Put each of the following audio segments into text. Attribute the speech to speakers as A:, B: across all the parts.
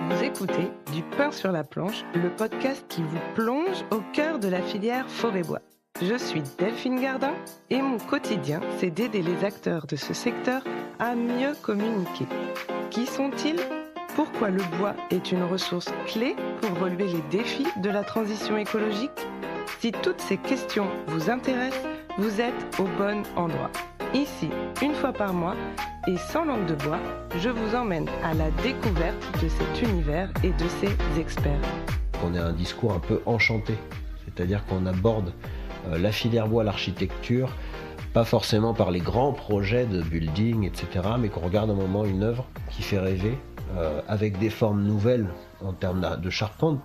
A: Vous écoutez Du pain sur la planche, le podcast qui vous plonge au cœur de la filière forêt-bois. Je suis Delphine Gardin et mon quotidien, c'est d'aider les acteurs de ce secteur à mieux communiquer. Qui sont-ils ? Pourquoi le bois est une ressource clé pour relever les défis de la transition écologique ? Si toutes ces questions vous intéressent, vous êtes au bon endroit. Ici, une fois par mois, et sans langue de bois, je vous emmène à la découverte de cet univers et de ses experts.
B: On a un discours un peu enchanté, c'est-à-dire qu'on aborde la filière bois, l'architecture, pas forcément par les grands projets de building, etc., mais qu'on regarde un moment une œuvre qui fait rêver, avec des formes nouvelles en termes de charpente.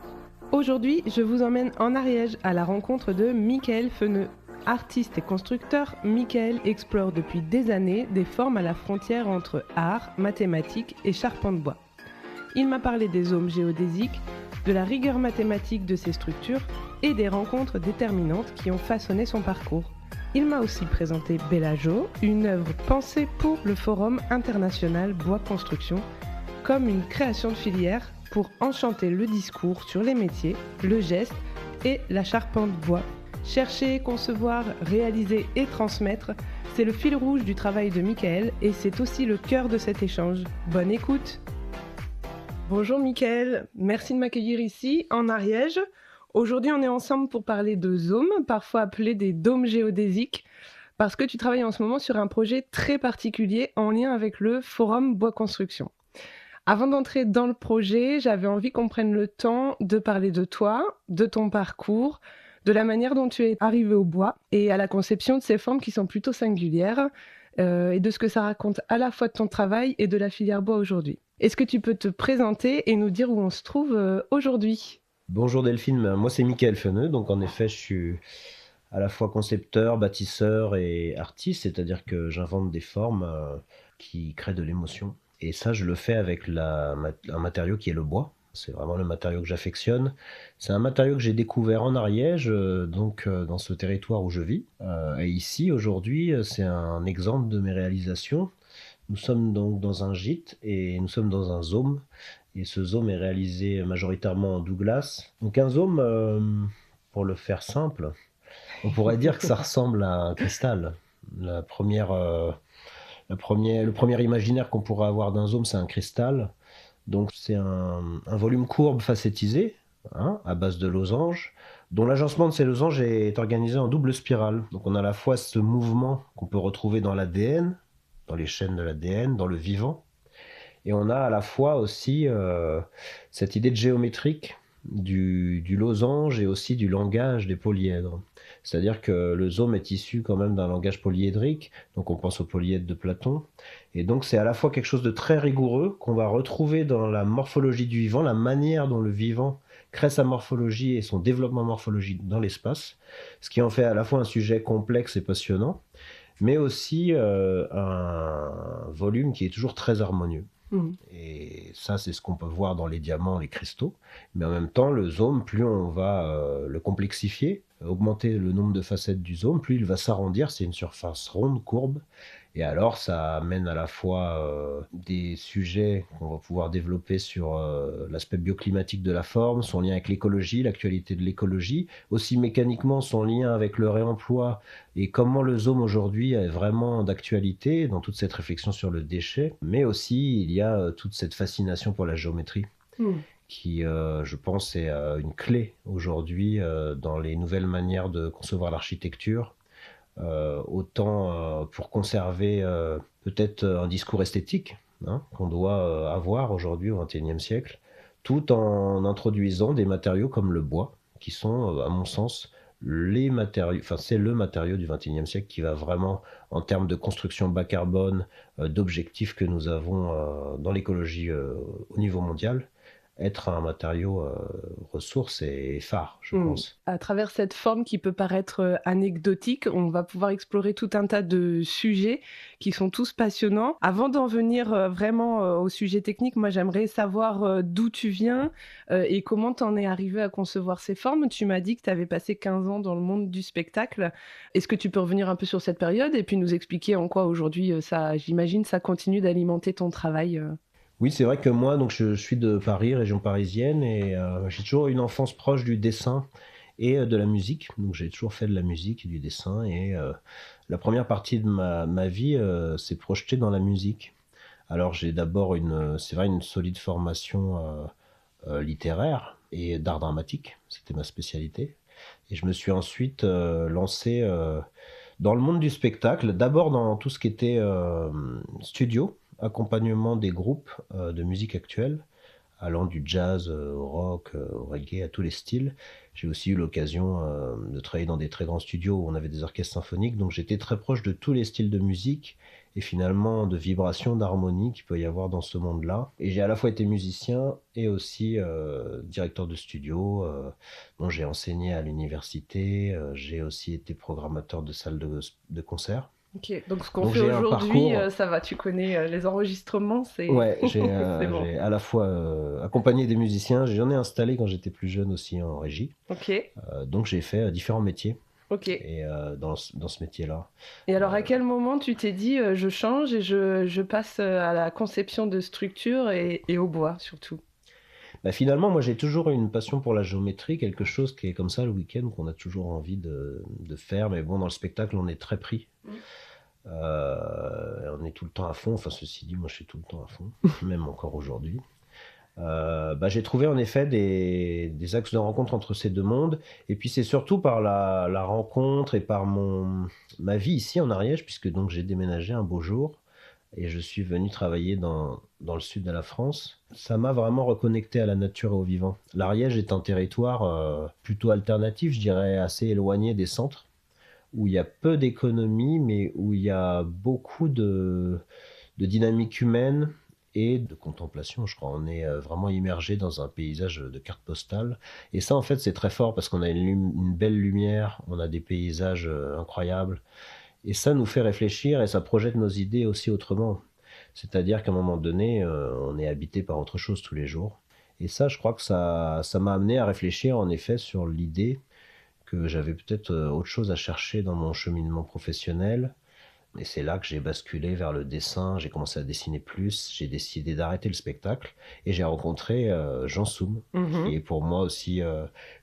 A: Aujourd'hui, je vous emmène en Ariège à la rencontre de Michael Feneux. Artiste et constructeur, Michael explore depuis des années des formes à la frontière entre art, mathématiques et charpente bois. Il m'a parlé des ohms géodésiques, de la rigueur mathématique de ses structures et des rencontres déterminantes qui ont façonné son parcours. Il m'a aussi présenté Bellageau, une œuvre pensée pour le Forum international bois construction, comme une création de filière pour enchanter le discours sur les métiers, le geste et la charpente bois. Chercher, concevoir, réaliser et transmettre, c'est le fil rouge du travail de Michael et c'est aussi le cœur de cet échange. Bonne écoute! Bonjour Michael, merci de m'accueillir ici en Ariège. Aujourd'hui on est ensemble pour parler de ZOM, parfois appelés des dômes géodésiques, parce que tu travailles en ce moment sur un projet très particulier en lien avec le Forum Bois Construction. Avant d'entrer dans le projet, j'avais envie qu'on prenne le temps de parler de toi, de ton parcours, de la manière dont tu es arrivé au bois et à la conception de ces formes qui sont plutôt singulières et de ce que ça raconte à la fois de ton travail et de la filière bois aujourd'hui. Est-ce que tu peux te présenter et nous dire où on se trouve aujourd'hui ?
B: Bonjour Delphine, moi c'est Michael Feneux, donc en effet je suis à la fois concepteur, bâtisseur et artiste, c'est-à-dire que j'invente des formes qui créent de l'émotion. Et ça je le fais avec un matériau qui est le bois. C'est vraiment le matériau que j'affectionne. C'est un matériau que j'ai découvert en Ariège, dans ce territoire où je vis. Et ici, aujourd'hui, c'est un exemple de mes réalisations. Nous sommes donc dans un gîte et nous sommes dans un ZOM. Et ce ZOM est réalisé majoritairement en Douglas. Donc un ZOM, pour le faire simple, on pourrait dire que ça ressemble à un cristal. Le premier imaginaire qu'on pourrait avoir d'un ZOM, c'est un cristal. Donc c'est un volume courbe facettisé, à base de losanges, dont l'agencement de ces losanges est organisé en double spirale. Donc on a à la fois ce mouvement qu'on peut retrouver dans l'ADN, dans les chaînes de l'ADN, dans le vivant, et on a à la fois aussi cette idée de géométrique du losange et aussi du langage des polyèdres. C'est-à-dire que le ZOM est issu quand même d'un langage polyédrique, donc on pense au polyèdre de Platon, et donc c'est à la fois quelque chose de très rigoureux qu'on va retrouver dans la morphologie du vivant, la manière dont le vivant crée sa morphologie et son développement morphologique dans l'espace, ce qui en fait à la fois un sujet complexe et passionnant, mais aussi un volume qui est toujours très harmonieux. Et ça, c'est ce qu'on peut voir dans les diamants, les cristaux. Mais en même temps, le ZOM, plus on va le complexifier, augmenter le nombre de facettes du ZOM, plus il va s'arrondir. C'est une surface ronde, courbe. Et alors, ça amène à la fois des sujets qu'on va pouvoir développer sur l'aspect bioclimatique de la forme, son lien avec l'écologie, l'actualité de l'écologie, aussi mécaniquement son lien avec le réemploi et comment le ZOM aujourd'hui est vraiment d'actualité dans toute cette réflexion sur le déchet. Mais aussi, il y a toute cette fascination pour la géométrie. Qui, je pense, est une clé aujourd'hui dans les nouvelles manières de concevoir l'architecture. Autant pour conserver peut-être un discours esthétique qu'on doit avoir aujourd'hui au XXIe siècle, tout en introduisant des matériaux comme le bois, qui sont, à mon sens, c'est le matériau du XXIe siècle qui va vraiment, en termes de construction bas carbone, d'objectifs que nous avons dans l'écologie au niveau mondial, être un matériau ressource et phare, je
A: Mmh.
B: pense.
A: À travers cette forme qui peut paraître, anecdotique, on va pouvoir explorer tout un tas de sujets qui sont tous passionnants. Avant d'en venir, vraiment, au sujet technique, moi j'aimerais savoir, d'où tu viens, et comment tu en es arrivé à concevoir ces formes. Tu m'as dit que tu avais passé 15 ans dans le monde du spectacle. Est-ce que tu peux revenir un peu sur cette période et puis nous expliquer en quoi aujourd'hui, ça j'imagine, ça continue d'alimenter ton travail,
B: Oui, c'est vrai que moi, donc je suis de Paris, région parisienne, et j'ai toujours eu une enfance proche du dessin et de la musique. Donc j'ai toujours fait de la musique et du dessin, et la première partie de ma vie s'est projetée dans la musique. Alors j'ai d'abord c'est vrai, une solide formation littéraire et d'art dramatique, c'était ma spécialité. Et je me suis ensuite lancé dans le monde du spectacle, d'abord dans tout ce qui était studio, accompagnement des groupes de musique actuelle, allant du jazz au rock, au reggae, à tous les styles. J'ai aussi eu l'occasion de travailler dans des très grands studios où on avait des orchestres symphoniques, donc j'étais très proche de tous les styles de musique et finalement de vibrations, d'harmonie qu'il peut y avoir dans ce monde-là. Et j'ai à la fois été musicien et aussi directeur de studio. Bon, j'ai enseigné à l'université, j'ai aussi été programmateur de salles de concert.
A: OK, donc ce qu'on
B: Donc
A: fait
B: j'ai un
A: aujourd'hui,
B: parcours.
A: ça va, tu connais, les enregistrements, c'est
B: Ouais, j'ai
A: c'est bon.
B: à la fois accompagné des musiciens, j'en ai installé quand j'étais plus jeune aussi en régie.
A: OK,
B: Donc j'ai fait différents métiers
A: OK.
B: et dans ce métier-là.
A: Et alors à
B: Euh,
A: quel moment tu t'es dit, «Je change et je passe, à la conception de structures et au bois surtout»?
B: Finalement, moi j'ai toujours eu une passion pour la géométrie, quelque chose qui est comme ça le week-end qu'on a toujours envie de faire, mais bon, dans le spectacle on est très pris.
A: Mmh.
B: On est tout le temps à fond, enfin ceci dit, moi je suis tout le temps à fond, même encore aujourd'hui. J'ai trouvé en effet des axes de rencontre entre ces deux mondes. Et puis c'est surtout par la rencontre et par ma vie ici en Ariège, puisque donc j'ai déménagé un beau jour et je suis venu travailler dans le sud de la France. Ça m'a vraiment reconnecté à la nature et au vivant. L'Ariège est un territoire plutôt alternatif, je dirais assez éloigné des centres, où il y a peu d'économie, mais où il y a beaucoup de dynamique humaine et de contemplation, je crois. On est vraiment immergé dans un paysage de carte postale. Et ça, en fait, c'est très fort parce qu'on a une belle lumière, on a des paysages incroyables. Et ça nous fait réfléchir et ça projette nos idées aussi autrement. C'est-à-dire qu'à un moment donné, on est habité par autre chose tous les jours. Et ça, je crois que ça m'a amené à réfléchir en effet sur l'idée que j'avais peut-être autre chose à chercher dans mon cheminement professionnel. Et c'est là que j'ai basculé vers le dessin, j'ai commencé à dessiner plus, j'ai décidé d'arrêter le spectacle et j'ai rencontré Jean Soum, qui
A: Mmh.
B: est pour moi aussi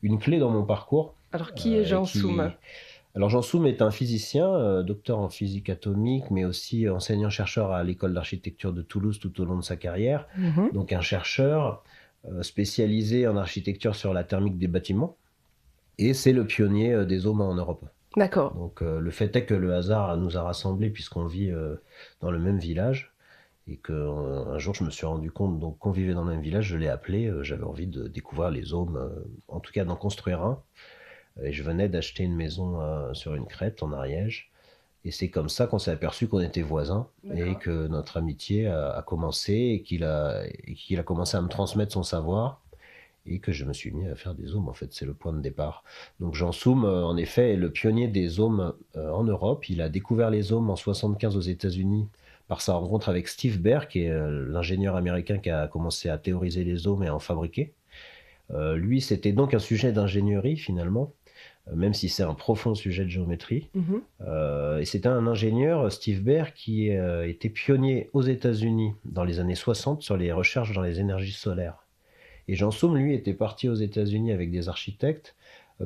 B: une clé dans mon parcours.
A: Alors qui est
B: Et
A: Jean Soum?
B: Alors Jean Soum est un physicien, docteur en physique atomique, mais aussi enseignant-chercheur à l'école d'architecture de Toulouse tout au long de sa carrière.
A: Mmh.
B: Donc un chercheur spécialisé en architecture sur la thermique des bâtiments. Et c'est le pionnier des ohms en Europe.
A: D'accord.
B: Donc le fait est que le hasard nous a rassemblés puisqu'on vit dans le même village et qu'un jour je me suis rendu compte donc qu'on vivait dans le même village, je l'ai appelé, j'avais envie de découvrir les ohms, en tout cas d'en construire un. Et je venais d'acheter une maison sur une crête en Ariège. Et c'est comme ça qu'on s'est aperçu qu'on était voisins et
A: D'accord.
B: que notre amitié a commencé et qu'il a commencé à me transmettre son savoir et que je me suis mis à faire des ohms. En fait, c'est le point de départ. Donc Jean Soum, en effet, est le pionnier des ohms en Europe. Il a découvert les ohms en 75 aux États-Unis par sa rencontre avec Steve Baer, qui est l'ingénieur américain qui a commencé à théoriser les ohms et à en fabriquer. Lui, c'était donc un sujet d'ingénierie finalement, même si c'est un profond sujet de géométrie.
A: Mmh.
B: Et c'était un ingénieur, Steve Baer, qui était pionnier aux États-Unis dans les années 60 sur les recherches dans les énergies solaires. Et Jean Soum, lui, était parti aux États-Unis avec des architectes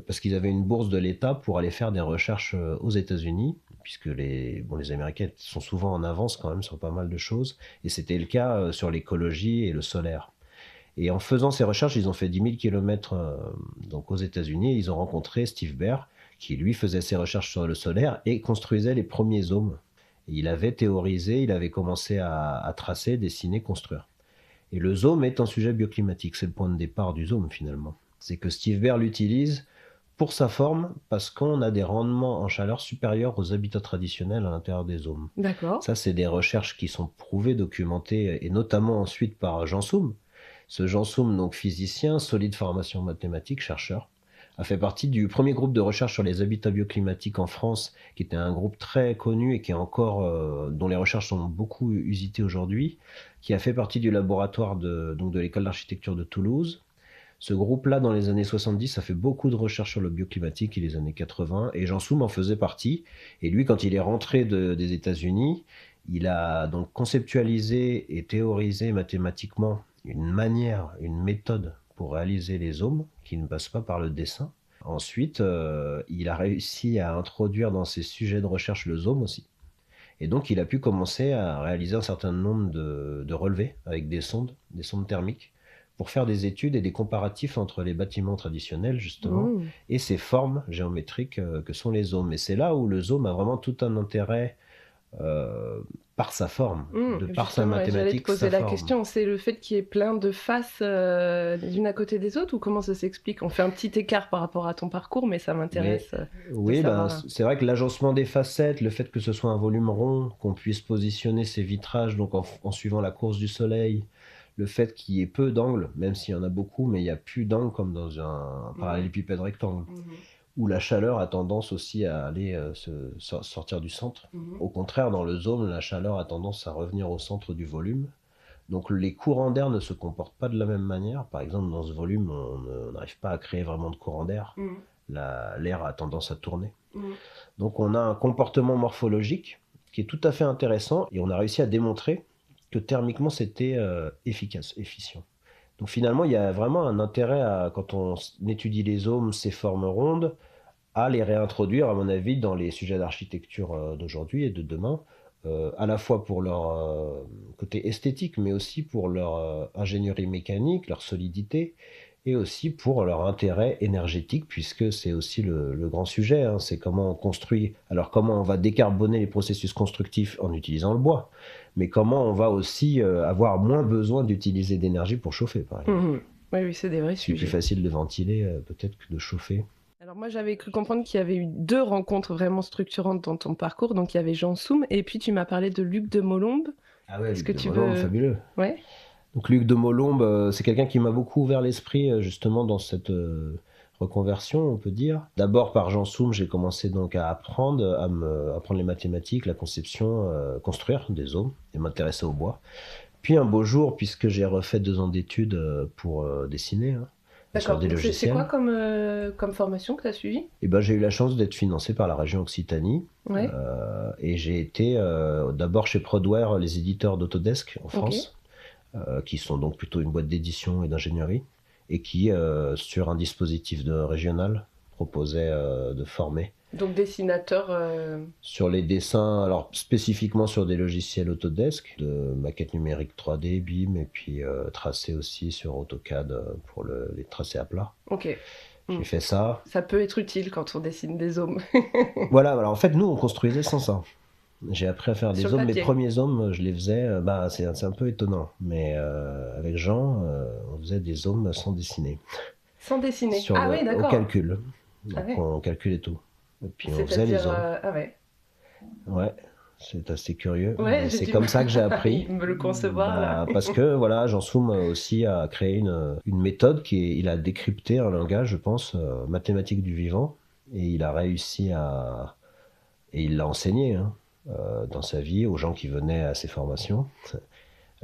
B: parce qu'ils avaient une bourse de l'État pour aller faire des recherches aux États-Unis, puisque les Américains sont souvent en avance quand même sur pas mal de choses. Et c'était le cas sur l'écologie et le solaire. Et en faisant ces recherches, ils ont fait 10 000 km donc aux États-Unis et ils ont rencontré Steve Baer, qui lui faisait ses recherches sur le solaire et construisait les premiers ohms. Et il avait théorisé, il avait commencé à tracer, dessiner, construire. Et le zoom est un sujet bioclimatique, c'est le point de départ du zoom finalement. C'est que Steve Baer l'utilise pour sa forme parce qu'on a des rendements en chaleur supérieurs aux habitats traditionnels à l'intérieur des zones.
A: D'accord.
B: Ça, c'est des recherches qui sont prouvées, documentées, et notamment ensuite par Jean Soum. Ce Jean Soum, donc physicien, solide formation mathématique, chercheur, a fait partie du premier groupe de recherche sur les habitats bioclimatiques en France, qui était un groupe très connu et qui est encore, dont les recherches sont beaucoup usitées aujourd'hui, qui a fait partie du laboratoire donc de l'école d'architecture de Toulouse. Ce groupe-là, dans les années 70, a fait beaucoup de recherches sur le bioclimatique et les années 80, et Jean Soum en faisait partie. Et lui, quand il est rentré des États-Unis, il a donc conceptualisé et théorisé mathématiquement une manière, une méthode pour réaliser les ohms qui ne passe pas par le dessin. Ensuite, il a réussi à introduire dans ses sujets de recherche le zoom aussi. Et donc, il a pu commencer à réaliser un certain nombre de relevés avec des sondes thermiques, pour faire des études et des comparatifs entre les bâtiments traditionnels, justement, et ces formes géométriques que sont les ohms. Et c'est là où le zoom a vraiment tout un intérêt par sa forme, par sa mathématique.
A: J'allais te poser la question, c'est le fait qu'il y ait plein de faces l'une à côté des autres, ou comment ça s'explique? On fait un petit écart par rapport à ton parcours, mais ça m'intéresse.
B: Oui, c'est vrai que l'agencement des facettes, le fait que ce soit un volume rond, qu'on puisse positionner ces vitrages donc en suivant la course du soleil, le fait qu'il y ait peu d'angles, même s'il y en a beaucoup, mais il n'y a plus d'angles comme dans un parallélépipède rectangle, où la chaleur a tendance aussi à aller sortir du centre. Au contraire, dans le zoom, la chaleur a tendance à revenir au centre du volume. Donc les courants d'air ne se comportent pas de la même manière. Par exemple, dans ce volume, on n'arrive pas à créer vraiment de courant d'air. L'air a tendance à tourner. Donc on a un comportement morphologique qui est tout à fait intéressant, et on a réussi à démontrer que thermiquement c'était efficient. Donc finalement, il y a vraiment un intérêt quand on étudie les ohms, ces formes rondes, à les réintroduire, à mon avis, dans les sujets d'architecture d'aujourd'hui et de demain, à la fois pour leur côté esthétique, mais aussi pour leur ingénierie mécanique, leur solidité, et aussi pour leur intérêt énergétique, puisque c'est aussi le grand sujet, hein, c'est comment on construit. Alors comment on va décarboner les processus constructifs en utilisant le bois, mais comment on va aussi avoir moins besoin d'utiliser d'énergie pour chauffer, par exemple.
A: Oui, c'est des vrais sujets.
B: C'est plus facile de ventiler peut-être que de chauffer.
A: Alors moi, j'avais cru comprendre qu'il y avait eu 2 rencontres vraiment structurantes dans ton parcours. Donc il y avait Jean Soum, et puis tu m'as parlé de Luc de Molombe.
B: Ah ouais, Luc de Molombe, fabuleux.
A: Ouais.
B: Donc Luc de Molombe, c'est quelqu'un qui m'a beaucoup ouvert l'esprit justement dans cette reconversion, on peut dire. D'abord par Jean Soum, j'ai commencé donc à apprendre les mathématiques, la conception, construire des ohms et m'intéresser au bois. Puis un beau jour, puisque j'ai refait 2 ans d'études pour dessiner, sur des logiciels.
A: C'est quoi comme formation que tu as suivie?
B: J'ai eu la chance d'être financé par la région Occitanie.
A: Ouais.
B: Et j'ai été d'abord chez Prodware, les éditeurs d'Autodesk en France. Qui sont donc plutôt une boîte d'édition et d'ingénierie, et qui, sur un dispositif régional, proposait de former.
A: Donc dessinateur
B: Sur les dessins, alors spécifiquement sur des logiciels Autodesk, de maquette numérique 3D, BIM, et puis tracé aussi sur AutoCAD pour les tracés à plat.
A: Ok.
B: J'ai fait ça.
A: Ça peut être utile quand on dessine des ohms.
B: Voilà, alors en fait, nous, on construisait sans ça. J'ai appris à faire des ohms. Mes premiers ohms, je les faisais, c'est un peu étonnant, mais avec Jean, on faisait des ohms sans dessiner.
A: Sans dessiner?
B: Oui,
A: d'accord.
B: Au calcul. Donc on calculait tout. Et puis on faisait les ohms. Ouais, c'est assez curieux.
A: Ouais,
B: c'est comme ça que j'ai appris.
A: Me le concevoir là.
B: Parce que voilà, Jean Soum aussi a créé une méthode il a décrypté un langage, je pense, mathématique du vivant, et il a réussi et il l'a enseigné. Dans sa vie, aux gens qui venaient à ses formations,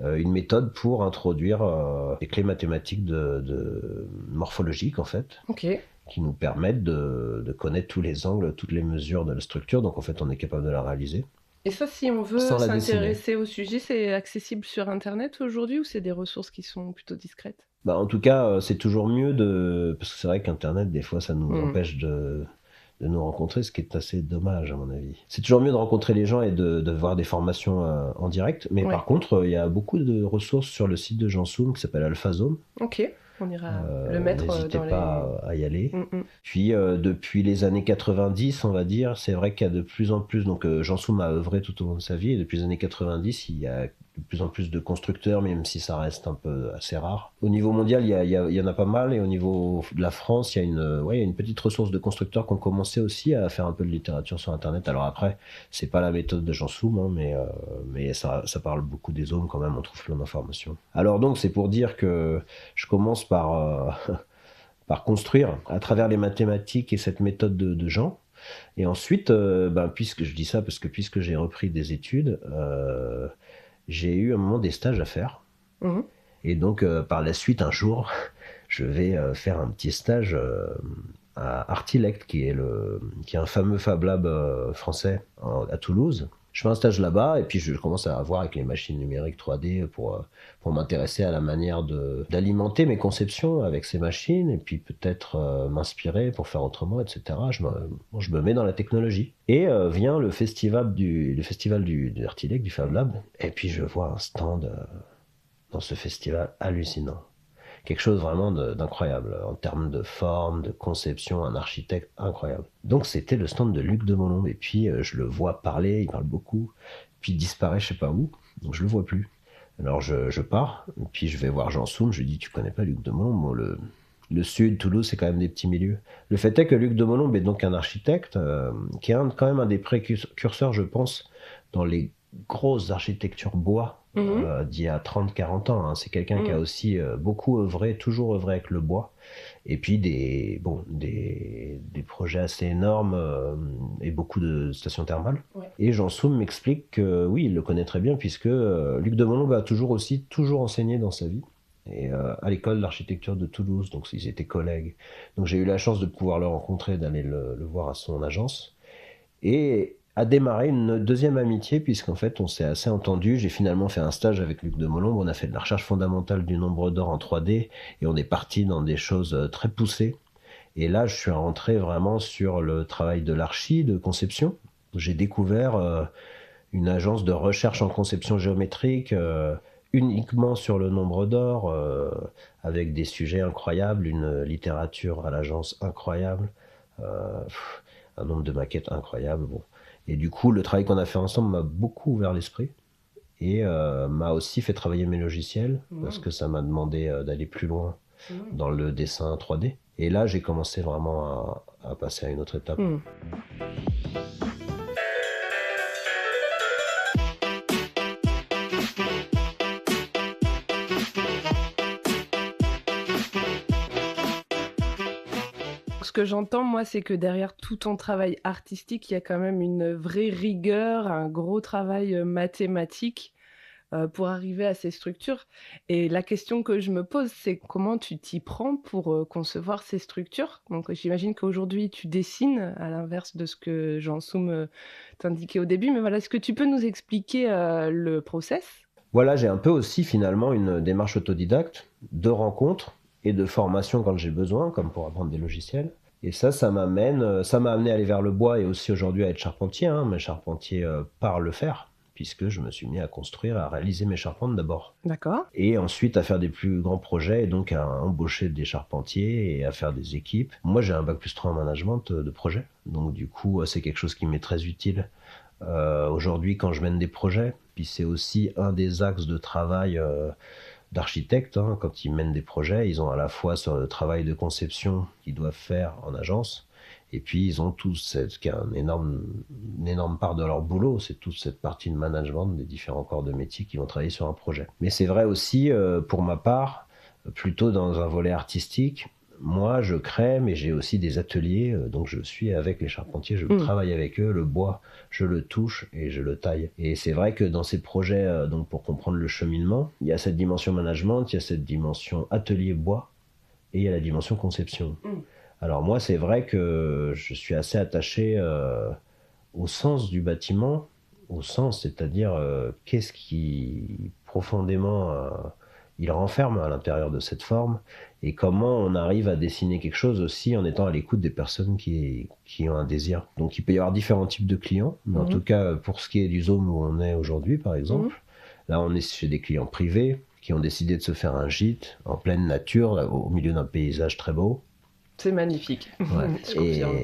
B: une méthode pour introduire des clés mathématiques de morphologiques, en fait, qui nous permettent de connaître tous les angles, toutes les mesures de la structure. Donc en fait, on est capable de la réaliser.
A: Et ça, si on veut s'intéresser au sujet, c'est accessible sur Internet aujourd'hui, ou c'est des ressources qui sont plutôt discrètes?
B: En tout cas, c'est toujours mieux parce que c'est vrai qu'Internet, des fois, ça nous empêche de nous rencontrer, ce qui est assez dommage à mon avis. C'est toujours mieux de rencontrer les gens et de voir des formations en direct, mais par contre, il y a beaucoup de ressources sur le site de Jean Soum qui s'appelle AlphaZone.
A: Ok, on ira le mettre
B: n'hésitez
A: dans
B: pas à y aller. Puis depuis les années 90, on va dire, c'est vrai qu'il y a de plus en plus, donc Jean Soum a œuvré tout au long de sa vie, et depuis les années 90, il y a de plus en plus de constructeurs, même si ça reste un peu assez rare. Au niveau mondial, il y en a pas mal, et au niveau de la France, il y a une petite ressource de constructeurs qui ont commencé aussi à faire un peu de littérature sur Internet. Alors après, c'est pas la méthode de Jean Soum, hein, mais ça parle beaucoup des zones quand même, on trouve plein d'informations. Alors donc, c'est pour dire que je commence par construire à travers les mathématiques et cette méthode de Jean. Et ensuite, puisque je dis ça, parce que puisque j'ai repris des études, j'ai eu un moment des stages à faire. Mmh. Et donc, par la suite, un jour, je vais faire un petit stage à Artilect, qui est un fameux Fab Lab français à Toulouse. Je fais un stage là-bas, et puis je commence à voir avec les machines numériques 3D pour m'intéresser à la manière d'alimenter mes conceptions avec ces machines, et puis peut-être m'inspirer pour faire autrement, etc. Je me mets dans la technologie. Et vient le festival du Artilect, du Fab Lab, et puis je vois un stand dans ce festival hallucinant. Quelque chose vraiment d'incroyable, en termes de forme, de conception, un architecte incroyable. Donc c'était le stand de Luc de Molombe, et puis je le vois parler, il parle beaucoup, puis il disparaît je sais pas où, donc je le vois plus. Alors je pars, et puis je vais voir Jean Soum, je lui dis, tu connais pas Luc de Molombe? Bon, le sud, Toulouse, c'est quand même des petits milieux. Le fait est que Luc de Molombe est donc un architecte qui est quand même un des précurseurs, je pense, dans les grosses architectures bois d'il y a 30-40 ans. Hein. C'est quelqu'un qui a aussi toujours œuvré avec le bois. Et puis des projets assez énormes et beaucoup de stations thermales. Ouais. Et Jean Soum m'explique que oui, il le connaît très bien, puisque Luc de Molombe a toujours enseigné dans sa vie. Et à l'école d'architecture de Toulouse, donc ils étaient collègues. Donc j'ai eu la chance de pouvoir le rencontrer, d'aller le voir à son agence. Et a démarré une deuxième amitié, puisqu'en fait on s'est assez entendu. J'ai finalement fait un stage avec Luc de Molombe, on a fait de la recherche fondamentale du nombre d'or en 3D, et on est parti dans des choses très poussées. Et là je suis rentré vraiment sur le travail de l'archi, de conception. J'ai découvert une agence de recherche en conception géométrique uniquement sur le nombre d'or, avec des sujets incroyables, une littérature à l'agence incroyable, un nombre de maquettes incroyable. Bon. Et du coup, le travail qu'on a fait ensemble m'a beaucoup ouvert l'esprit, et m'a aussi fait travailler mes logiciels, parce que ça m'a demandé d'aller plus loin dans le dessin 3D. Et là, j'ai commencé vraiment à passer à une autre étape.
A: Ce que j'entends, moi, c'est que derrière tout ton travail artistique, il y a quand même une vraie rigueur, un gros travail mathématique pour arriver à ces structures. Et la question que je me pose, c'est comment tu t'y prends pour concevoir ces structures? Donc j'imagine qu'aujourd'hui, tu dessines, à l'inverse de ce que Jean Soum t'indiquait au début. Mais voilà, est-ce que tu peux nous expliquer le process?
B: Voilà, j'ai un peu aussi finalement une démarche autodidacte, de rencontres et de formation quand j'ai besoin, comme pour apprendre des logiciels. Et ça m'a amené à aller vers le bois, et aussi aujourd'hui à être charpentier, mais charpentier par le fer, puisque je me suis mis à construire, à réaliser mes charpentes d'abord.
A: D'accord.
B: Et ensuite à faire des plus grands projets, et donc à embaucher des charpentiers et à faire des équipes. Moi j'ai un bac+3 en management de projet, donc du coup c'est quelque chose qui m'est très utile aujourd'hui quand je mène des projets. Puis c'est aussi un des axes de travail d'architectes, quand ils mènent des projets, ils ont à la fois sur le travail de conception qu'ils doivent faire en agence, et puis ils ont tous qui est une énorme part de leur boulot, c'est toute cette partie de management des différents corps de métier qui vont travailler sur un projet. Mais c'est vrai aussi, pour ma part, plutôt dans un volet artistique, moi je crée, mais j'ai aussi des ateliers, donc je suis avec les charpentiers, je travaille avec eux, le bois, je le touche et je le taille. Et c'est vrai que dans ces projets, donc pour comprendre le cheminement, il y a cette dimension management, il y a cette dimension atelier bois, et il y a la dimension conception. Alors moi c'est vrai que je suis assez attaché au sens du bâtiment, au sens, c'est-à-dire qu'est-ce qui profondément il renferme à l'intérieur de cette forme, et comment on arrive à dessiner quelque chose aussi en étant à l'écoute des personnes qui ont un désir. Donc il peut y avoir différents types de clients, mais en tout cas pour ce qui est du zone où on est aujourd'hui par exemple, là on est chez des clients privés qui ont décidé de se faire un gîte en pleine nature, au milieu d'un paysage très beau,
A: C'est magnifique.
B: Ouais.
A: Je confirme.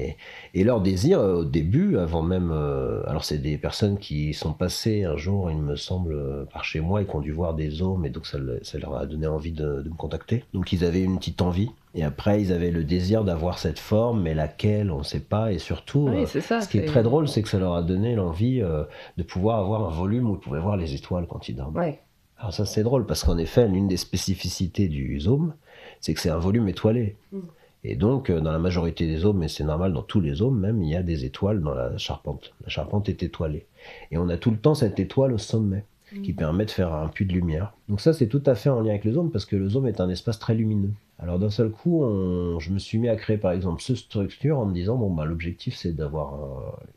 B: Et leur désir, au début, avant même... alors, c'est des personnes qui sont passées un jour, il me semble, par chez moi et qui ont dû voir des os, mais donc ça leur a donné envie de me contacter. Donc, ils avaient une petite envie. Et après, ils avaient le désir d'avoir cette forme, mais laquelle, on ne sait pas. Et surtout,
A: Oui, c'est ça.
B: ce qui est très drôle, c'est que ça leur a donné l'envie de pouvoir avoir un volume où ils pouvaient voir les étoiles quand ils dorment.
A: Ouais.
B: Alors ça, c'est drôle, parce qu'en effet, l'une des spécificités du zome, c'est que c'est un volume étoilé. Et donc, dans la majorité des zomes, et c'est normal dans tous les zomes même, il y a des étoiles dans la charpente. La charpente est étoilée. Et on a tout le temps cette étoile au sommet, qui permet de faire un puits de lumière. Donc ça, c'est tout à fait en lien avec le zome, parce que le zome est un espace très lumineux. Alors d'un seul coup, je me suis mis à créer par exemple cette structure en me disant, l'objectif c'est d'avoir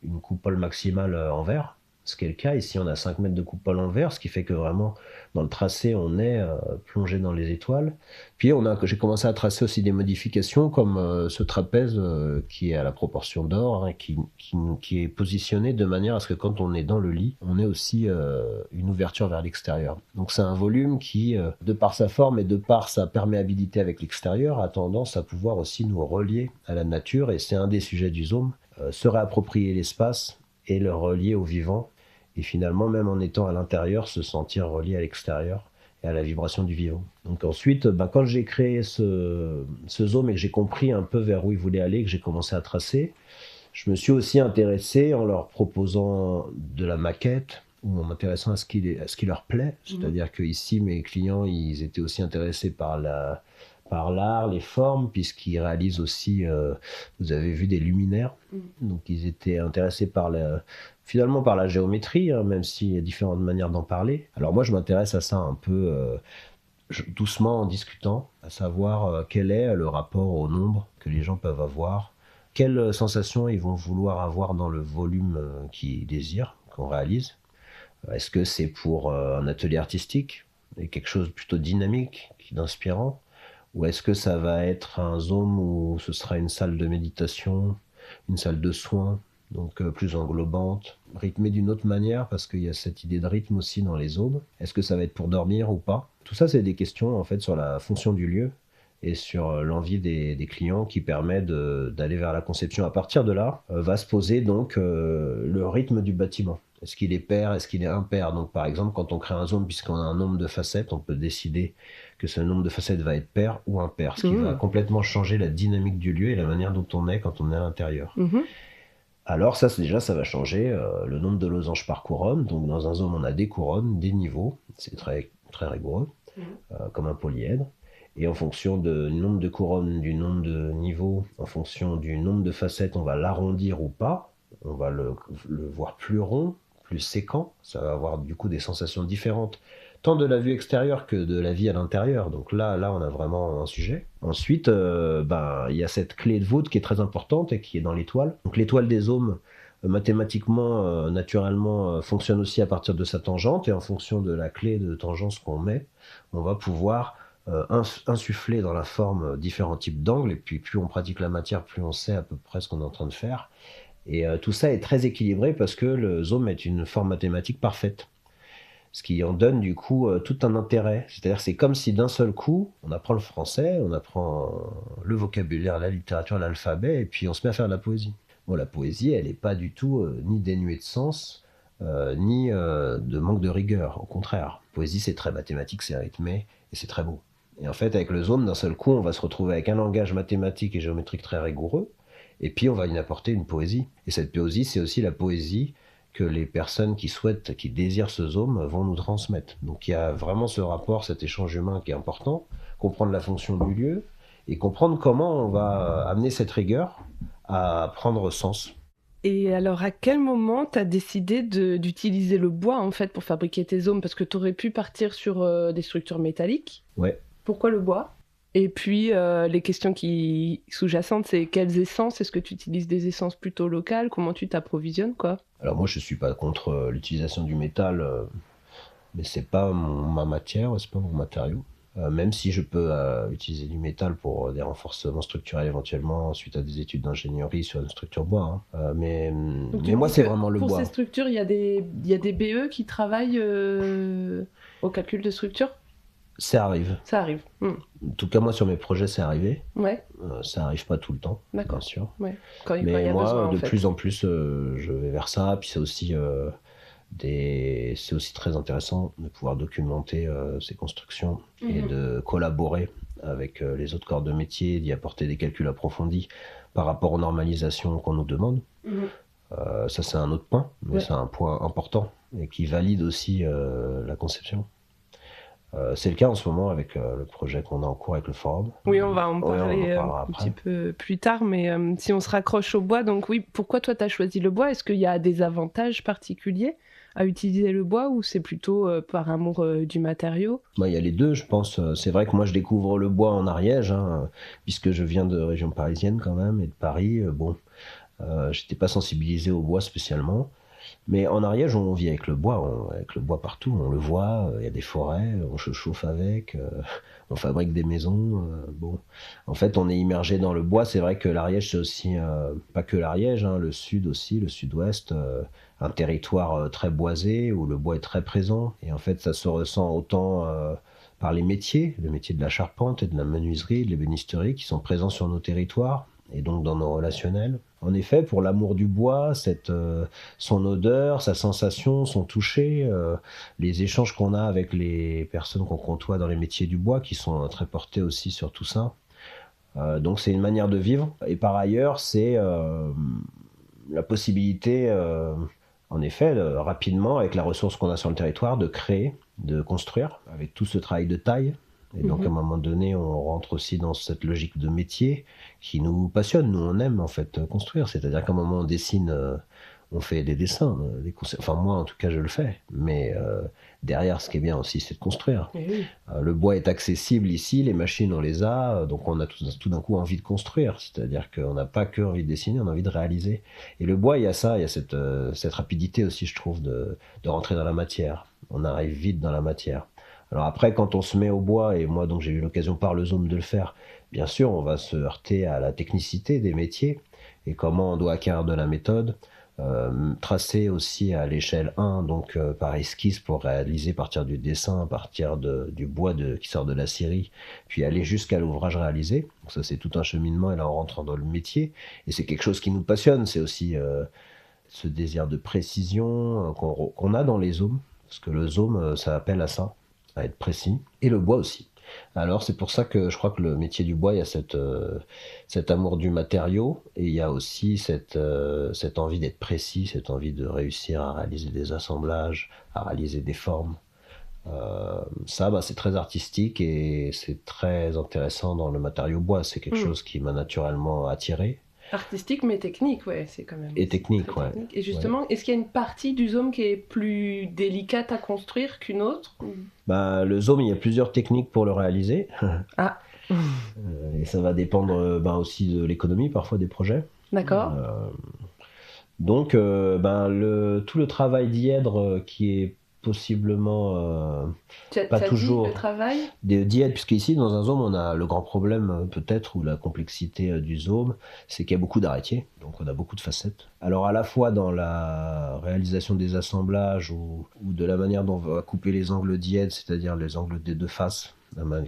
B: une coupole maximale en verre. Ce qui est le cas, ici on a 5 mètres de coupole en verre, ce qui fait que vraiment dans le tracé on est plongé dans les étoiles. Puis j'ai commencé à tracer aussi des modifications comme ce trapèze qui est à la proportion d'or, hein, qui est positionné de manière à ce que quand on est dans le lit, on ait aussi une ouverture vers l'extérieur. Donc c'est un volume qui, de par sa forme et de par sa perméabilité avec l'extérieur, a tendance à pouvoir aussi nous relier à la nature, et c'est un des sujets du zome, se réapproprier l'espace et le relier au vivant, et finalement, même en étant à l'intérieur, se sentir relié à l'extérieur et à la vibration du vivant. Donc ensuite, quand j'ai créé ce zome et que j'ai compris un peu vers où il voulait aller, que j'ai commencé à tracer, je me suis aussi intéressé en leur proposant de la maquette, ou en m'intéressant à ce qui leur plaît. C'est-à-dire que ici, mes clients, ils étaient aussi intéressés par l'art, les formes, puisqu'ils réalisent aussi, vous avez vu, des luminaires. Donc ils étaient intéressés finalement par la géométrie, hein, même s'il y a différentes manières d'en parler. Alors moi, je m'intéresse à ça un peu doucement en discutant, à savoir quel est le rapport au nombre que les gens peuvent avoir, quelles sensations ils vont vouloir avoir dans le volume qu'ils désirent, qu'on réalise. Est-ce que c'est pour un atelier artistique, et quelque chose de plutôt dynamique, d'inspirant, ou est-ce que ça va être un zone où ce sera une salle de méditation, une salle de soins, donc plus englobante, rythmée d'une autre manière, parce qu'il y a cette idée de rythme aussi dans les zones. Est-ce que ça va être pour dormir ou pas? Tout ça, c'est des questions en fait sur la fonction du lieu et sur l'envie des clients qui permet d'aller vers la conception. À partir de là, va se poser donc le rythme du bâtiment. Est-ce qu'il est pair, est-ce qu'il est impair? Donc par exemple, quand on crée un zone, puisqu'on a un nombre de facettes, on peut décider que ce nombre de facettes va être pair ou impair, ce qui va complètement changer la dynamique du lieu et la manière dont on est quand on est à l'intérieur. Alors ça, déjà, ça va changer le nombre de losanges par couronne. Donc dans un zone, on a des couronnes, des niveaux, c'est très, très rigoureux, comme un polyèdre. Et en fonction du nombre de couronnes, du nombre de niveaux, en fonction du nombre de facettes, on va l'arrondir ou pas. On va le voir plus rond, plus séquent. Ça va avoir du coup des sensations différentes, tant de la vue extérieure que de la vie à l'intérieur. Donc là, on a vraiment un sujet. Ensuite, il y a cette clé de voûte qui est très importante et qui est dans l'étoile. Donc l'étoile des zomes, mathématiquement, naturellement, fonctionne aussi à partir de sa tangente, et en fonction de la clé de tangence qu'on met, on va pouvoir insuffler dans la forme différents types d'angles, et puis plus on pratique la matière, plus on sait à peu près ce qu'on est en train de faire. Et tout ça est très équilibré parce que le zome est une forme mathématique parfaite. Ce qui en donne du coup tout un intérêt. C'est-à-dire c'est comme si d'un seul coup, on apprend le français, on apprend le vocabulaire, la littérature, l'alphabet, et puis on se met à faire de la poésie. Bon, la poésie, elle n'est pas du tout ni dénuée de sens, ni de manque de rigueur. Au contraire, la poésie, c'est très mathématique, c'est rythmé, et c'est très beau. Et en fait, avec le zome, d'un seul coup, on va se retrouver avec un langage mathématique et géométrique très rigoureux, et puis on va y apporter une poésie. Et cette poésie, c'est aussi la poésie que les personnes qui souhaitent, qui désirent ce zome vont nous transmettre. Donc il y a vraiment ce rapport, cet échange humain qui est important, comprendre la fonction du lieu et comprendre comment on va amener cette rigueur à prendre sens.
A: Et alors, à quel moment tu as décidé d'utiliser le bois en fait pour fabriquer tes zomes? Parce que tu aurais pu partir sur des structures métalliques.
B: Ouais.
A: Pourquoi le bois? Et puis, les questions qui sous-jacentes, c'est quelles essences? Est-ce que tu utilises des essences plutôt locales? Comment tu t'approvisionnes, quoi?
B: Alors moi, je suis pas contre l'utilisation du métal, mais c'est pas ma matière, c'est pas mon matériau. Même si je peux utiliser du métal pour des renforcements structurels éventuellement suite à des études d'ingénierie sur une structure bois. Hein. Mais moi, c'est vraiment le bois.
A: Pour ces structures, il y a des BE qui travaillent au calcul de structure?
B: Ça arrive.
A: Ça arrive.
B: En tout cas, moi, sur mes projets, c'est arrivé.
A: Ouais,
B: Ça arrive pas tout le temps, bien
A: d'accord.
B: sûr.
A: Ouais. Quand il
B: Mais
A: y a
B: moi,
A: besoin, en
B: de
A: fait.
B: plus en plus, je vais vers ça. Puis c'est aussi très intéressant de pouvoir documenter ces constructions et de collaborer avec les autres corps de métier, d'y apporter des calculs approfondis par rapport aux normalisations qu'on nous demande. Ça, c'est un autre point, mais
A: Ouais.
B: c'est un point important et qui valide aussi la conception. C'est le cas en ce moment avec le projet qu'on a en cours avec le forum.
A: Oui, on va en
B: Ouais, on en
A: parler
B: parlera
A: un petit
B: après.
A: peu plus tard, mais si on se raccroche au bois, donc oui, pourquoi toi tu as choisi le bois? Est-ce qu'il y a des avantages particuliers à utiliser le bois ou c'est plutôt par amour du matériau?
B: Bah, il y a les deux, je pense. C'est vrai que moi, je découvre le bois en Ariège, hein, puisque je viens de région parisienne quand même et de Paris. Bon, j'étais pas sensibilisé au bois spécialement. Mais en Ariège, on vit avec le bois, avec le bois partout. On le voit, il y a des forêts, on se chauffe avec, on fabrique des maisons. Bon, en fait, on est immergé dans le bois. C'est vrai que l'Ariège, c'est aussi, pas que l'Ariège, hein, le sud aussi, le sud-ouest, un territoire très boisé où le bois est très présent. Et en fait, ça se ressent autant par les métiers, le métier de la charpente et de la menuiserie, de l'ébénisterie, qui sont présents sur nos territoires et donc dans nos relationnels. En effet, pour l'amour du bois, son odeur, sa sensation, son toucher, les échanges qu'on a avec les personnes qu'on côtoie dans les métiers du bois, qui sont très portés aussi sur tout ça. Donc c'est une manière de vivre. Et par ailleurs, c'est la possibilité, en effet, rapidement, avec la ressource qu'on a sur le territoire, de créer, de construire, avec tout ce travail de taille. Et donc, à un moment donné, on rentre aussi dans cette logique de métier qui nous passionne. Nous, on aime en fait construire. C'est-à-dire qu'à un moment, on dessine, on fait des dessins, des enfin, moi, en tout cas, je le fais. Mais derrière, ce qui est bien aussi, c'est de construire.
A: Oui.
B: Le bois est accessible ici, les machines, on les a. Donc, on a tout d'un coup envie de construire. C'est-à-dire qu'on n'a pas que envie de dessiner, on a envie de réaliser. Et le bois, il y a ça, il y a cette rapidité aussi, je trouve, de rentrer dans la matière. On arrive vite dans la matière. Alors après, quand on se met au bois, et moi donc j'ai eu l'occasion par le Zoom de le faire, bien sûr, on va se heurter à la technicité des métiers et comment on doit acquérir de la méthode, tracer aussi à l'échelle 1, donc par esquisse pour réaliser à partir du dessin, à partir du bois qui sort de la scierie, puis aller jusqu'à l'ouvrage réalisé. Donc ça c'est tout un cheminement et là on rentre dans le métier et c'est quelque chose qui nous passionne, c'est aussi ce désir de précision qu'on a dans les zooms, parce que le zoom ça appelle à ça, à être précis, et le bois aussi. Alors c'est pour ça que je crois que le métier du bois, il y a cet amour du matériau, et il y a aussi cette envie d'être précis, cette envie de réussir à réaliser des assemblages, à réaliser des formes. Ça, c'est très artistique et c'est très intéressant dans le matériau bois. C'est quelque chose qui m'a naturellement attiré.
A: Artistique mais technique, ouais, c'est quand même.
B: Et technique,
A: très
B: ouais.
A: technique. Et justement, est-ce qu'il y a une partie du zoom qui est plus délicate à construire qu'une autre?
B: Le zoom, il y a plusieurs techniques pour le réaliser.
A: Ah,
B: Et ça va dépendre aussi de l'économie parfois des projets.
A: d'accord.
B: Donc tout le travail dièdre qui est possiblement pas
A: Tu as dit
B: toujours
A: le travail?
B: des dièdres, puisque ici dans un zoom on a le grand problème peut-être, ou la complexité du zoom, c'est qu'il y a beaucoup d'arrêtiers, donc on a beaucoup de facettes. Alors à la fois dans la réalisation des assemblages ou de la manière dont on va couper les angles dièdres, c'est-à-dire les angles des deux faces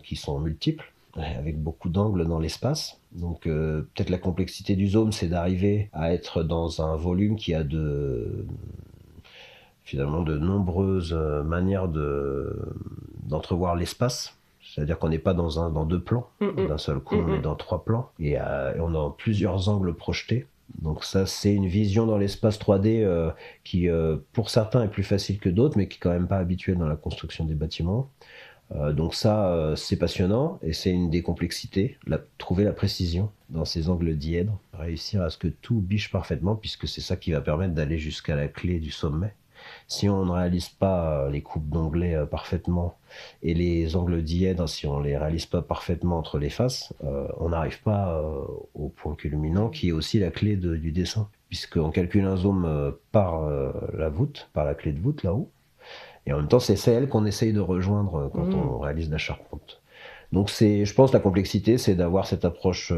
B: qui sont multiples, avec beaucoup d'angles dans l'espace. Donc peut-être la complexité du zoom, c'est d'arriver à être dans un volume qui a finalement de nombreuses manières d'entrevoir l'espace. C'est-à-dire qu'on n'est pas dans deux plans, d'un seul coup on est dans trois plans, et on a plusieurs angles projetés. Donc ça, c'est une vision dans l'espace 3D qui, pour certains, est plus facile que d'autres, mais qui est quand même pas habituelle dans la construction des bâtiments. Donc ça, c'est passionnant, et c'est une des complexités, trouver la précision dans ces angles dièdres, réussir à ce que tout biche parfaitement, puisque c'est ça qui va permettre d'aller jusqu'à la clé du sommet. Si on ne réalise pas les coupes d'onglets parfaitement, et les angles dièdres, si on ne les réalise pas parfaitement entre les faces, on n'arrive pas au point culminant, qui est aussi la clé du dessin, puisqu'on calcule un zoom par la voûte, par la clé de voûte là-haut. Et en même temps, c'est celle qu'on essaye de rejoindre quand on réalise la charpente. Donc je pense la complexité, c'est d'avoir cette approche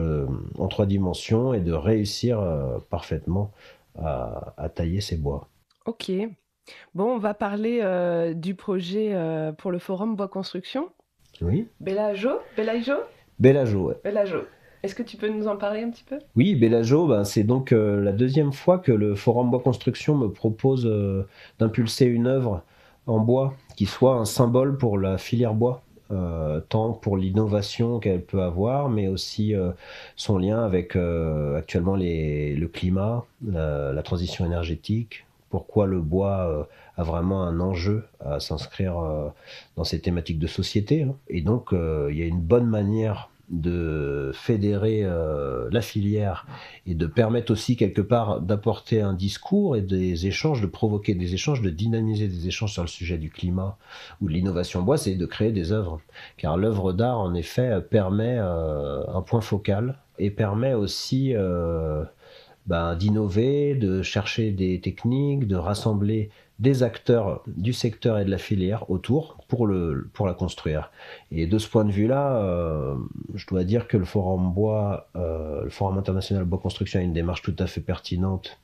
B: en 3 dimensions et de réussir parfaitement à tailler ces bois.
A: Ok. Bon, on va parler du projet pour le forum Bois Construction.
B: Oui.
A: Bellagio?
B: Bellagio, ouais.
A: Bellagio. Est-ce que tu peux nous en parler un petit peu?
B: Oui, Bellagio, ben, c'est donc la deuxième fois que le Forum Bois Construction me propose d'impulser une œuvre en bois qui soit un symbole pour la filière bois, tant pour l'innovation qu'elle peut avoir, mais aussi son lien avec actuellement le climat, la transition énergétique, pourquoi le bois a vraiment un enjeu à s'inscrire dans ces thématiques de société, hein. Et donc, il y a une bonne manière de fédérer la filière et de permettre aussi quelque part d'apporter un discours et des échanges, de provoquer des échanges, de dynamiser des échanges sur le sujet du climat ou de l'innovation bois, c'est de créer des œuvres. Car l'œuvre d'art, en effet, permet un point focal et permet aussi d'innover, de chercher des techniques, de rassembler des acteurs du secteur et de la filière autour pour la construire. Et de ce point de vue-là, je dois dire que le le Forum international bois construction a une démarche tout à fait pertinente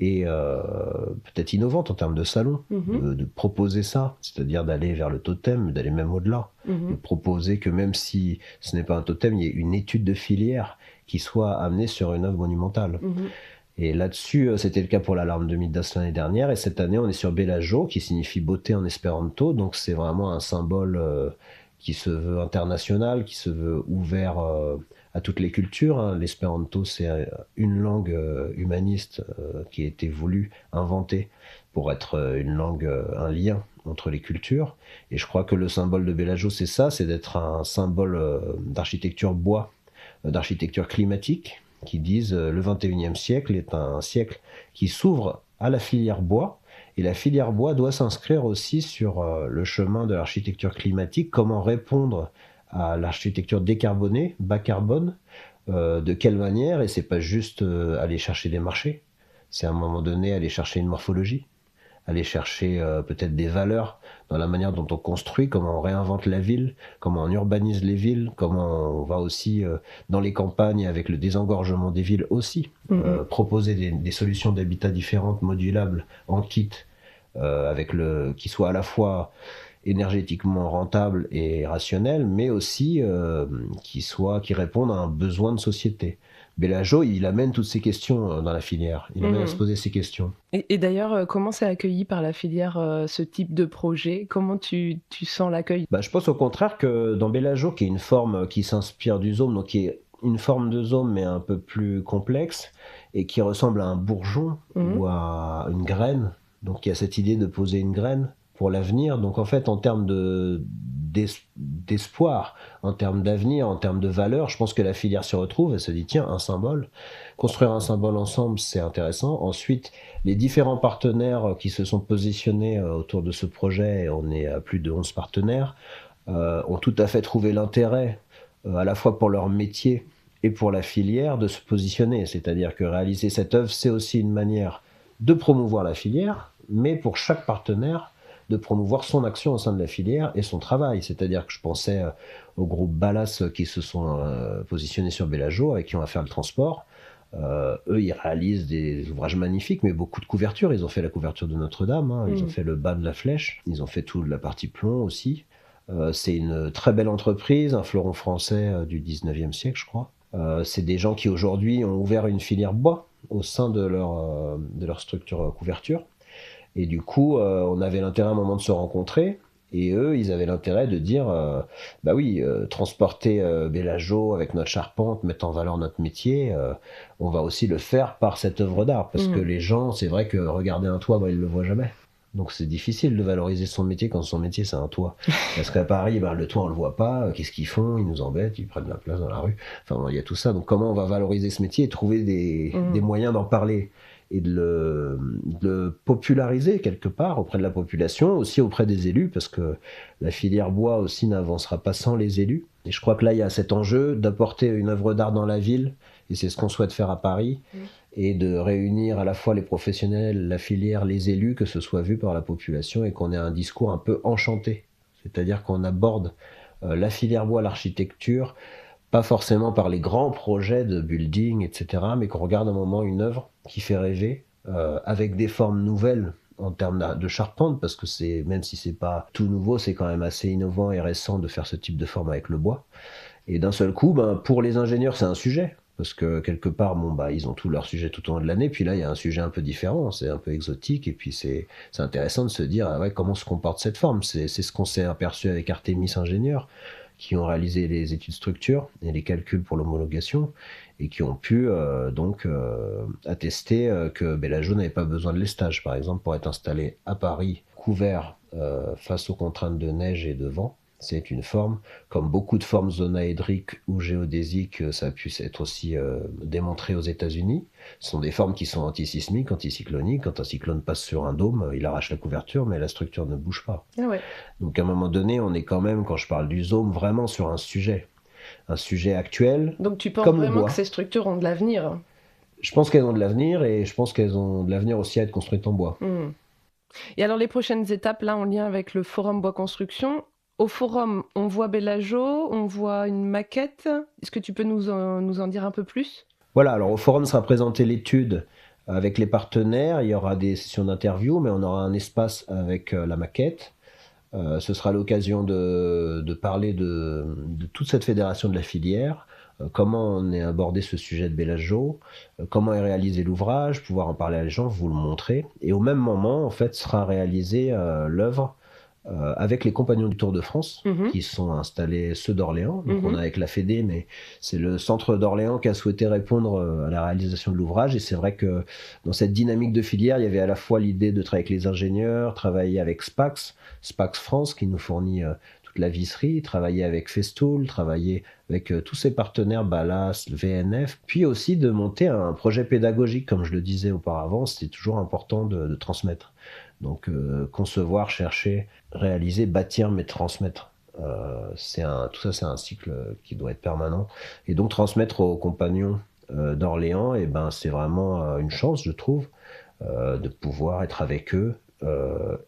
B: et peut-être innovante en termes de salon, de proposer ça, c'est-à-dire d'aller vers le totem, d'aller même au-delà, de proposer que même si ce n'est pas un totem, il y ait une étude de filière qui soit amenée sur une œuvre monumentale. Et là-dessus, c'était le cas pour l'alarme de Midas l'année dernière, et cette année, on est sur Bellagio, qui signifie beauté en espéranto, donc c'est vraiment un symbole qui se veut international, qui se veut ouvert à toutes les cultures, hein. L'espéranto, c'est une langue humaniste qui a été voulue, inventée pour être une langue, un lien entre les cultures. Et je crois que le symbole de Bellagio, c'est ça, c'est d'être un symbole d'architecture bois, d'architecture climatique, qui disent le 21e siècle est un siècle qui s'ouvre à la filière bois, et la filière bois doit s'inscrire aussi sur le chemin de l'architecture climatique, comment répondre à l'architecture décarbonée, bas carbone, de quelle manière, et c'est pas juste aller chercher des marchés, c'est à un moment donné aller chercher une morphologie, aller chercher peut-être des valeurs dans la manière dont on construit, comment on réinvente la ville, comment on urbanise les villes, comment on va aussi dans les campagnes avec le désengorgement des villes aussi, proposer des solutions d'habitat différentes, modulables, en kit, qui soient à la fois énergétiquement rentables et rationnels, mais aussi qui répondent à un besoin de société. Bellagio, il amène toutes ces questions dans la filière. Il amène à se poser ces questions.
A: Et d'ailleurs, comment c'est accueilli par la filière, ce type de projet? Comment tu sens l'accueil?
B: Je pense au contraire que dans Bellagio, qui est une forme qui s'inspire du Zoom, donc qui est une forme de Zoom mais un peu plus complexe, et qui ressemble à un bourgeon ou à une graine, donc il y a cette idée de poser une graine pour l'avenir. Donc en fait, en termes d'espoir, en termes d'avenir, en termes de valeur, je pense que la filière se retrouve et se dit tiens, un symbole. Construire un symbole ensemble, c'est intéressant. Ensuite, les différents partenaires qui se sont positionnés autour de ce projet, on est à plus de 11 partenaires, ont tout à fait trouvé l'intérêt, à la fois pour leur métier et pour la filière, de se positionner. C'est-à-dire que réaliser cette œuvre, c'est aussi une manière de promouvoir la filière, mais pour chaque partenaire, de promouvoir son action au sein de la filière et son travail. C'est-à-dire que je pensais au groupe Ballas qui se sont positionnés sur Bellagio, avec qui on va faire le transport. Eux, ils réalisent des ouvrages magnifiques, mais beaucoup de couvertures. Ils ont fait la couverture de Notre-Dame, hein, ils ont fait le bas de la flèche, ils ont fait toute la partie plomb aussi. C'est une très belle entreprise, un fleuron français du 19e siècle, je crois. C'est des gens qui aujourd'hui ont ouvert une filière bois au sein de leur structure couverture. Et du coup, on avait l'intérêt à un moment de se rencontrer. Et eux, ils avaient l'intérêt de dire, transporter Bellagio avec notre charpente, mettre en valeur notre métier, on va aussi le faire par cette œuvre d'art. Parce que les gens, c'est vrai que regarder un toit, ils ne le voient jamais. Donc c'est difficile de valoriser son métier quand son métier c'est un toit. Parce qu'à Paris, le toit on le voit pas, qu'est-ce qu'ils font? Ils nous embêtent, ils prennent la place dans la rue. Enfin, il y a tout ça. Donc comment on va valoriser ce métier et trouver des moyens d'en parler et de le populariser quelque part auprès de la population, aussi auprès des élus, parce que la filière bois aussi n'avancera pas sans les élus. Et je crois que là, il y a cet enjeu d'apporter une œuvre d'art dans la ville, et c'est ce qu'on souhaite faire à Paris, et de réunir à la fois les professionnels, la filière, les élus, que ce soit vu par la population, et qu'on ait un discours un peu enchanté. C'est-à-dire qu'on aborde la filière bois, l'architecture, pas forcément par les grands projets de building, etc., mais qu'on regarde un moment une œuvre qui fait rêver, avec des formes nouvelles en termes de charpente, parce que même si c'est pas tout nouveau, c'est quand même assez innovant et récent de faire ce type de forme avec le bois. Et d'un seul coup, pour les ingénieurs, c'est un sujet. Parce que quelque part, ils ont tous leurs sujets tout au long de l'année. Puis là, il y a un sujet un peu différent, c'est un peu exotique. Et puis c'est intéressant de se dire, comment se comporte cette forme. C'est ce qu'on s'est aperçu avec Artemis Ingénieurs, qui ont réalisé les études structure et les calculs pour l'homologation, et qui ont pu attester que Bellagio n'avait pas besoin de lestage, par exemple, pour être installé à Paris, couvert face aux contraintes de neige et de vent. C'est une forme, comme beaucoup de formes zonaédriques ou géodésiques, ça a pu être aussi démontré aux États-Unis. Ce sont des formes qui sont antisismiques, anticycloniques. Quand un cyclone passe sur un dôme, il arrache la couverture, mais la structure ne bouge pas.
A: Ah ouais.
B: Donc à un moment donné, on est quand même, quand je parle du ZOM, vraiment sur un sujet actuel.
A: Donc tu penses
B: comme
A: vraiment que ces structures ont de l'avenir?
B: Je pense qu'elles ont de l'avenir, et je pense qu'elles ont de l'avenir aussi à être construites en bois.
A: Et alors les prochaines étapes, là, en lien avec le Forum Bois Construction, au forum, on voit Bellagio, on voit une maquette. Est-ce que tu peux nous en dire un peu plus?
B: Voilà, alors au forum sera présentée l'étude avec les partenaires. Il y aura des sessions d'interview, mais on aura un espace avec la maquette. Ce sera l'occasion de parler de toute cette fédération de la filière, comment on est abordé ce sujet de Bellagio, comment est réalisé l'ouvrage, pouvoir en parler à les gens, vous le montrer. Et au même moment, en fait, sera réalisée l'œuvre avec les compagnons du Tour de France, qui sont installés, ceux d'Orléans. Donc on a avec la Fédé, mais c'est le centre d'Orléans qui a souhaité répondre à la réalisation de l'ouvrage. Et c'est vrai que dans cette dynamique de filière, il y avait à la fois l'idée de travailler avec les ingénieurs, travailler avec Spax France, qui nous fournit toute la visserie, travailler avec Festool, travailler avec tous ces partenaires, Ballas, VNF, puis aussi de monter un projet pédagogique. Comme je le disais auparavant, c'était toujours important de transmettre. Donc concevoir, chercher, réaliser, bâtir, mais transmettre. Tout ça, c'est un cycle qui doit être permanent. Et donc transmettre aux compagnons d'Orléans, c'est vraiment une chance, je trouve, de pouvoir être avec eux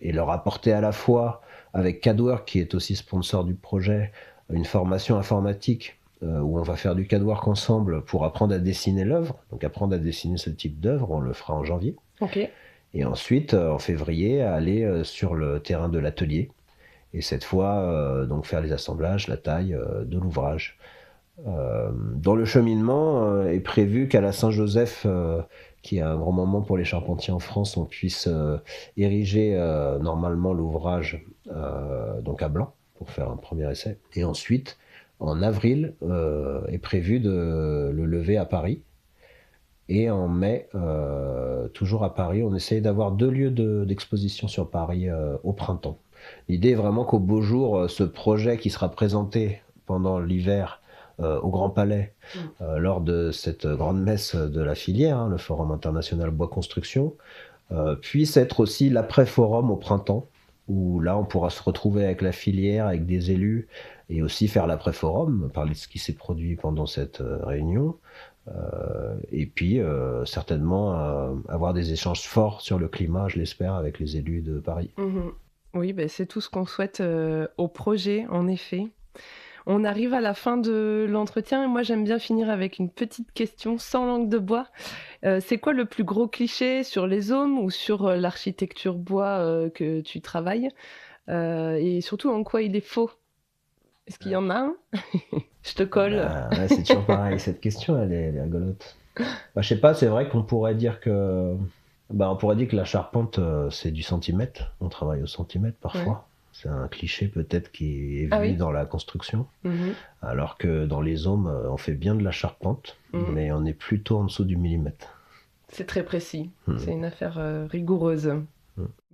B: et leur apporter à la fois, avec CADWork, qui est aussi sponsor du projet, une formation informatique où on va faire du CADWork ensemble pour apprendre à dessiner l'œuvre. Donc apprendre à dessiner ce type d'œuvre, on le fera en janvier.
A: Ok.
B: Et ensuite, en février, aller sur le terrain de l'atelier. Et cette fois, donc faire les assemblages, la taille de l'ouvrage. Dans le cheminement, est prévu qu'à la Saint-Joseph, qui est un grand moment pour les charpentiers en France, on puisse ériger normalement l'ouvrage donc à blanc, pour faire un premier essai. Et ensuite, en avril, est prévu de le lever à Paris. Et en mai, toujours à Paris, on essaye d'avoir 2 lieux d'exposition sur Paris au printemps. L'idée est vraiment qu'au beau jour, ce projet qui sera présenté pendant l'hiver au Grand Palais, lors de cette grande messe de la filière, le Forum international bois construction, puisse être aussi l'après-forum au printemps, où là on pourra se retrouver avec la filière, avec des élus, et aussi faire l'après-forum, parler de ce qui s'est produit pendant cette réunion. Et puis certainement avoir des échanges forts sur le climat, je l'espère, avec les élus de Paris.
A: Oui, c'est tout ce qu'on souhaite au projet, en effet. On arrive à la fin de l'entretien et moi j'aime bien finir avec une petite question sans langue de bois. C'est quoi le plus gros cliché sur les zones ou sur l'architecture bois que tu travailles et surtout en quoi il est faux? Est-ce qu'il y en a un? Je te colle.
B: C'est toujours pareil, cette question elle est rigolote. Je sais pas, c'est vrai qu'on pourrait dire que la charpente c'est du centimètre, on travaille au centimètre parfois. Ouais. C'est un cliché peut-être qui est vu dans la construction, alors que dans les zones on fait bien de la charpente, mais on est plutôt en dessous du millimètre.
A: C'est très précis, c'est une affaire rigoureuse.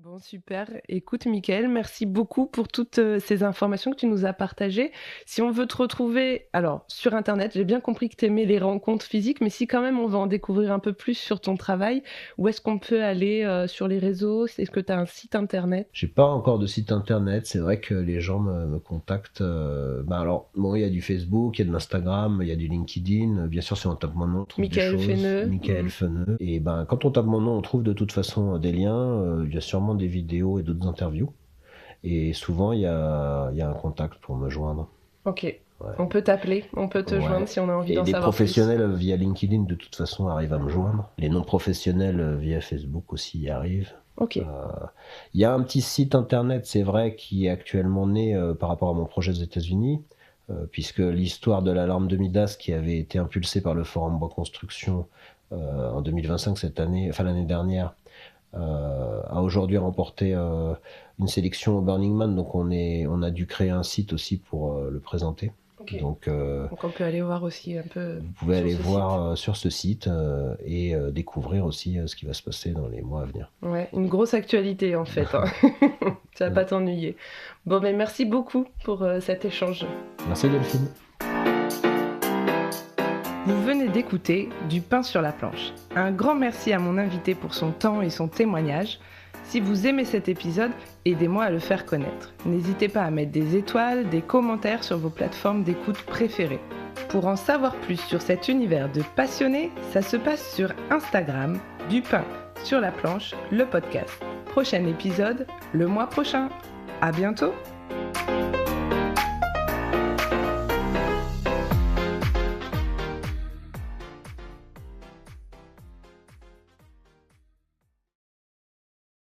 A: Bon, super. Écoute, Mickaël, merci beaucoup pour toutes ces informations que tu nous as partagées. Si on veut te retrouver, alors sur Internet, j'ai bien compris que tu aimais les rencontres physiques, mais si quand même on va en découvrir un peu plus sur ton travail, où est-ce qu'on peut aller sur les réseaux? Est-ce que tu as un site Internet?
B: J'ai pas encore de site Internet. C'est vrai que les gens me contactent. Il y a du Facebook, il y a de l'Instagram, il y a du LinkedIn. Bien sûr, si on tape mon nom, on trouve
A: Mickaël
B: des choses.
A: Feneux.
B: Mickaël Feneux. Et quand on tape mon nom, on trouve de toute façon des liens. Il y a sûrement des vidéos et d'autres interviews. Et souvent, il y a un contact pour me joindre.
A: Ok. Ouais. On peut t'appeler, on peut te joindre si on a envie d'en savoir plus.
B: Les professionnels via LinkedIn, de toute façon, arrivent à me joindre. Les non-professionnels via Facebook aussi y arrivent.
A: Ok.
B: Il y a un petit site internet, c'est vrai, qui est actuellement né par rapport à mon projet aux États-Unis, puisque l'histoire de l'alarme de Midas, qui avait été impulsée par le Forum Bois Construction en 2025, cette année, enfin l'année dernière, a aujourd'hui remporté une sélection au Burning Man, donc on a dû créer un site aussi pour le présenter.
A: Ok.
B: Donc
A: on peut aller voir aussi un peu.
B: vous pouvez
A: sur
B: aller
A: ce
B: voir sur ce site et découvrir aussi ce qui va se passer dans les mois à venir.
A: Ouais, une grosse actualité en fait. Hein. Tu vas pas t'ennuyer. Bon, mais merci beaucoup pour cet échange.
B: Merci Delphine.
A: Vous venez d'écouter Du pain sur la planche. Un grand merci à mon invité pour son temps et son témoignage. Si vous aimez cet épisode, aidez-moi à le faire connaître. N'hésitez pas à mettre des étoiles, des commentaires sur vos plateformes d'écoute préférées. Pour en savoir plus sur cet univers de passionnés, ça se passe sur Instagram, Du pain sur la planche, le podcast. Prochain épisode, le mois prochain. À bientôt!